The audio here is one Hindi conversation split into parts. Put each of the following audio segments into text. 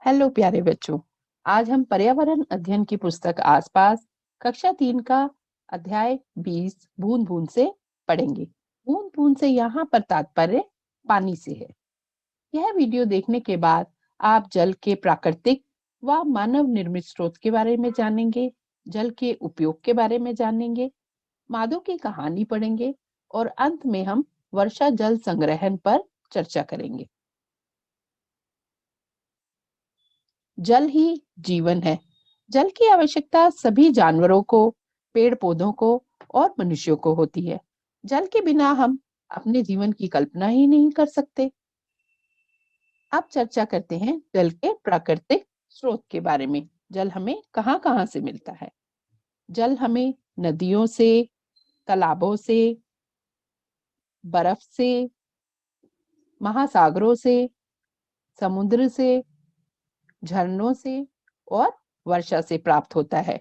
हेलो प्यारे बच्चों। आज हम पर्यावरण अध्ययन की पुस्तक आसपास कक्षा 3 का अध्याय 20 बूंद बूंद से पढ़ेंगे। बूंद बूंद से यहाँ पर तात्पर्य पानी से है। यह वीडियो देखने के बाद आप जल के प्राकृतिक व मानव निर्मित स्रोत के बारे में जानेंगे, जल के उपयोग के बारे में जानेंगे, मादों की कहानी पढ़ेंगे और अंत में हम वर्षा जल संग्रहण पर चर्चा करेंगे। जल ही जीवन है। जल की आवश्यकता सभी जानवरों को, पेड़ पौधों को और मनुष्यों को होती है। जल के बिना हम अपने जीवन की कल्पना ही नहीं कर सकते। अब चर्चा करते हैं जल के प्राकृतिक स्रोत के बारे में। जल हमें कहाँ कहाँ से मिलता है? जल हमें नदियों से, तालाबों से, बर्फ से, महासागरों से, समुद्र से, झरनों से और वर्षा से प्राप्त होता है।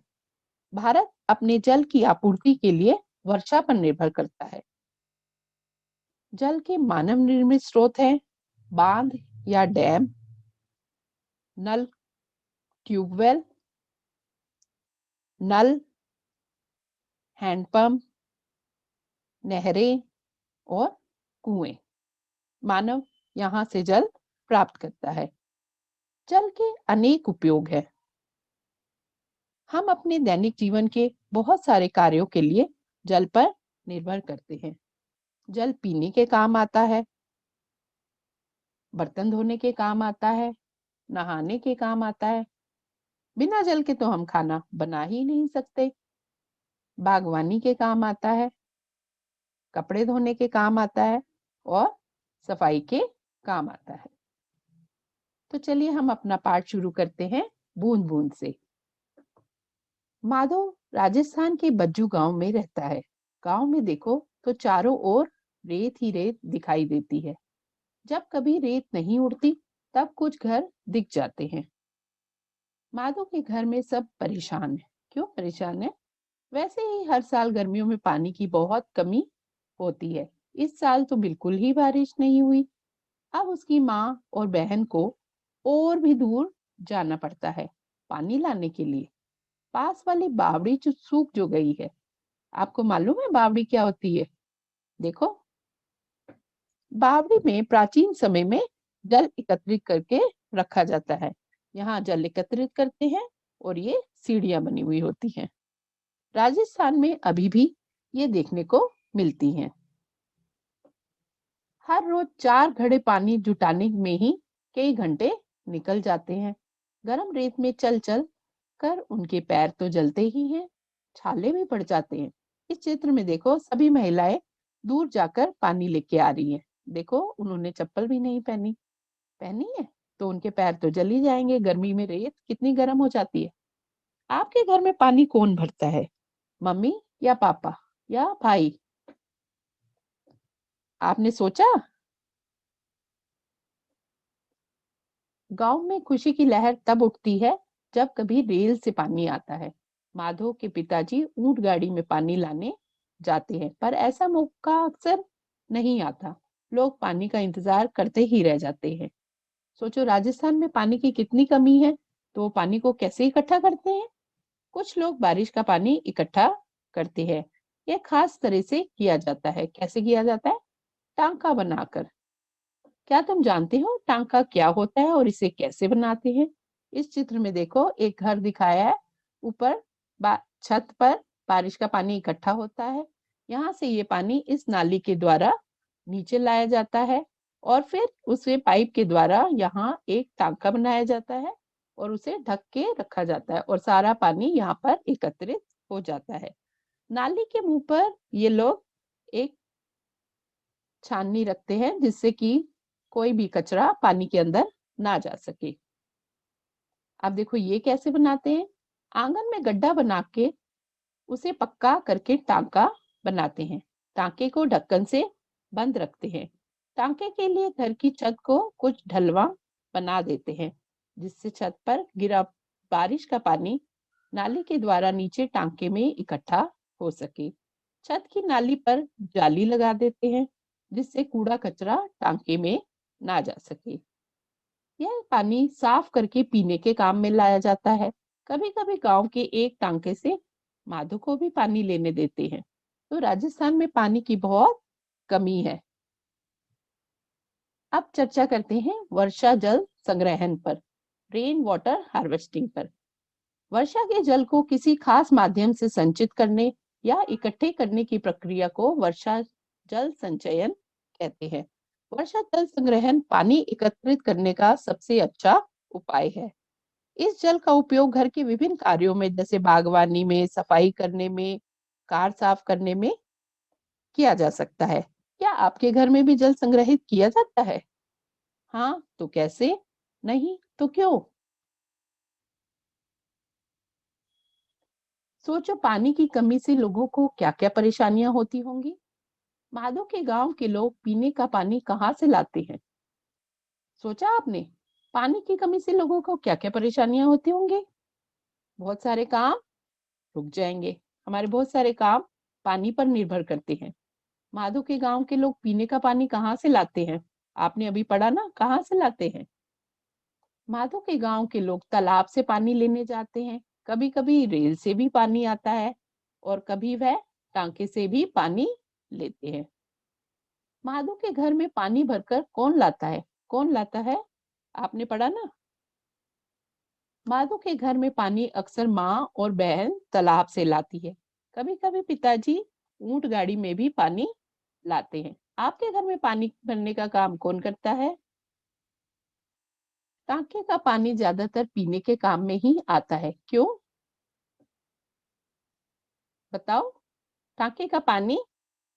भारत अपने जल की आपूर्ति के लिए वर्षा पर निर्भर करता है। जल के मानव निर्मित स्रोत हैं बांध या डैम, नल, ट्यूबवेल, नल, हैंडपंप, नहरें और कुएं। मानव यहाँ से जल प्राप्त करता है। जल के अनेक उपयोग हैं। हम अपने दैनिक जीवन के बहुत सारे कार्यों के लिए जल पर निर्भर करते हैं। जल पीने के काम आता है, बर्तन धोने के काम आता है, नहाने के काम आता है। बिना जल के तो हम खाना बना ही नहीं सकते। बागवानी के काम आता है, कपड़े धोने के काम आता है और सफाई के काम आता है। तो चलिए हम अपना पाठ शुरू करते हैं बूंद बूंद से। माधव राजस्थान के बज्जू गांव में रहता है। गांव में देखो तो चारों ओर रेत ही रेत दिखाई देती है। जब कभी रेत नहीं उड़ती तब कुछ घर दिख जाते हैं। माधव के घर में सब परेशान है। क्यों परेशान है? वैसे ही हर साल गर्मियों में पानी की बहुत कमी होती है। इस साल तो बिल्कुल ही बारिश नहीं हुई। अब उसकी माँ और बहन को और भी दूर जाना पड़ता है पानी लाने के लिए। पास वाली बावड़ी जो सूख जो गई है। आपको मालूम है बावड़ी क्या होती है? देखो, बावड़ी में प्राचीन समय में जल एकत्रित करके रखा जाता है। यहाँ जल एकत्रित करते हैं और ये सीढ़ियां बनी हुई होती हैं। राजस्थान में अभी भी ये देखने को मिलती हैं। हर रोज 4 घड़े पानी जुटाने में ही कई घंटे निकल जाते हैं। गरम रेत में चल चल कर उनके पैर तो जलते ही हैं, छाले भी पड़ जाते हैं। इस चित्र में देखो सभी महिलाएं दूर जाकर पानी लेके आ रही हैं। देखो उन्होंने चप्पल भी नहीं पहनी पहनी है तो उनके पैर तो जल ही जाएंगे। गर्मी में रेत कितनी गर्म हो जाती है। आपके घर में पानी कौन भरता है? मम्मी या पापा या भाई? आपने सोचा? गांव में खुशी की लहर तब उठती है जब कभी रेल से पानी आता है। माधव के पिताजी ऊंट गाड़ी में पानी लाने जाते हैं, पर ऐसा मौका अक्सर नहीं आता। लोग पानी का इंतजार करते ही रह जाते हैं। सोचो राजस्थान में पानी की कितनी कमी है, तो वो पानी को कैसे इकट्ठा करते हैं? कुछ लोग बारिश का पानी इकट्ठा करते हैं। यह खास तरह से किया जाता है। कैसे किया जाता है? टांका बनाकर। क्या तुम जानते हो टांका क्या होता है और इसे कैसे बनाते हैं? इस चित्र में देखो एक घर दिखाया है। ऊपर छत पर बारिश का पानी इकट्ठा होता है। यहाँ से ये पानी इस नाली के द्वारा नीचे लाया जाता है और फिर उसे पाइप के द्वारा यहाँ एक टांका बनाया जाता है और उसे ढक के रखा जाता है और सारा पानी यहाँ पर एकत्रित हो जाता है। नाली के मुंह पर ये लोग एक छाननी रखते हैं जिससे कि कोई भी कचरा पानी के अंदर ना जा सके। अब देखो ये कैसे बनाते हैं। आंगन में गड्ढा बना के उसे पक्का करके टांका बनाते हैं। टांके को ढक्कन से बंद रखते हैं। टांके के लिए घर की छत को कुछ ढलवा बना देते हैं जिससे छत पर गिरा बारिश का पानी नाली के द्वारा नीचे टांके में इकट्ठा हो सके। छत की नाली पर जाली लगा देते हैं जिससे कूड़ा कचरा टांके में ना जा सके। यह पानी साफ करके पीने के काम में लाया जाता है। कभी-कभी गांव के एक टांके से माधो को भी पानी लेने देते हैं। तो राजस्थान में पानी की बहुत कमी है। अब चर्चा करते हैं वर्षा जल संग्रहण पर, रेन वाटर हार्वेस्टिंग पर। वर्षा के जल को किसी खास माध्यम से संचित करने या इकट्ठे करने की प्रक्रिया को वर्षा जल संचयन कहते हैं। वर्षा जल संग्रहण पानी एकत्रित करने का सबसे अच्छा उपाय है। इस जल का उपयोग घर के विभिन्न कार्यों में, जैसे बागवानी में, सफाई करने में, कार साफ करने में किया जा सकता है। क्या आपके घर में भी जल संग्रहित किया जाता है? हाँ, तो कैसे? नहीं, तो क्यों? सोचो, पानी की कमी से लोगों को क्या-क्या परेशानियां होती होंगी। माधो के गांव के लोग पीने का पानी कहाँ से लाते हैं? सोचा आपने? पानी की कमी से लोगों को क्या-क्या परेशानियां होती होंगी? बहुत सारे काम रुक जाएंगे। हमारे बहुत सारे काम पानी पर निर्भर करते हैं। माधो के गांव के लोग पीने का पानी कहाँ से लाते हैं? आपने अभी पढ़ा ना, कहाँ से लाते हैं? माधो के गांव के लोग तालाब से पानी लेने जाते हैं। कभी-कभी रेल से भी पानी आता है और कभी वह टांके से भी पानी लेते हैं। माधो के घर में पानी भरकर कौन लाता है? कौन लाता है? आपने पढ़ा ना? माधो के घर में पानी अक्सर माँ और बहन तालाब से लाती है। कभी-कभी पिताजी ऊंट गाड़ी में भी पानी लाते हैं। आपके घर में पानी भरने का काम कौन करता है? टांके का पानी ज्यादातर पीने के काम में ही आता है। क्यों? बताओ। टांके का पानी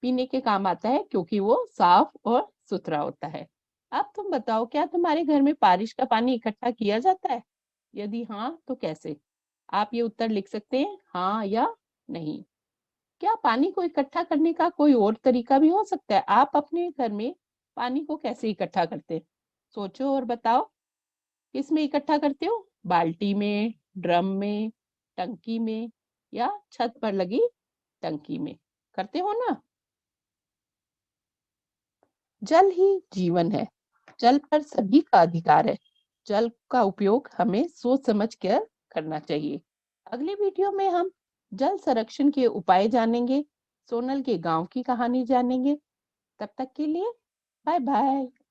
पीने के काम आता है क्योंकि वो साफ और सुथरा होता है। अब तुम बताओ, क्या तुम्हारे घर में बारिश का पानी इकट्ठा किया जाता है? यदि हाँ, तो कैसे? आप ये उत्तर लिख सकते हैं, हाँ या नहीं। क्या पानी को इकट्ठा करने का कोई और तरीका भी हो सकता है? आप अपने घर में पानी को कैसे इकट्ठा करते हैं? सोचो और बताओ। किसमें इकट्ठा करते हो? बाल्टी में, ड्रम में, टंकी में या छत पर लगी टंकी में? करते हो ना? जल ही जीवन है। जल पर सभी का अधिकार है। जल का उपयोग हमें सोच समझ कर करना चाहिए। अगले वीडियो में हम जल संरक्षण के उपाय जानेंगे, सोनल के गांव की कहानी जानेंगे। तब तक के लिए बाय बाय।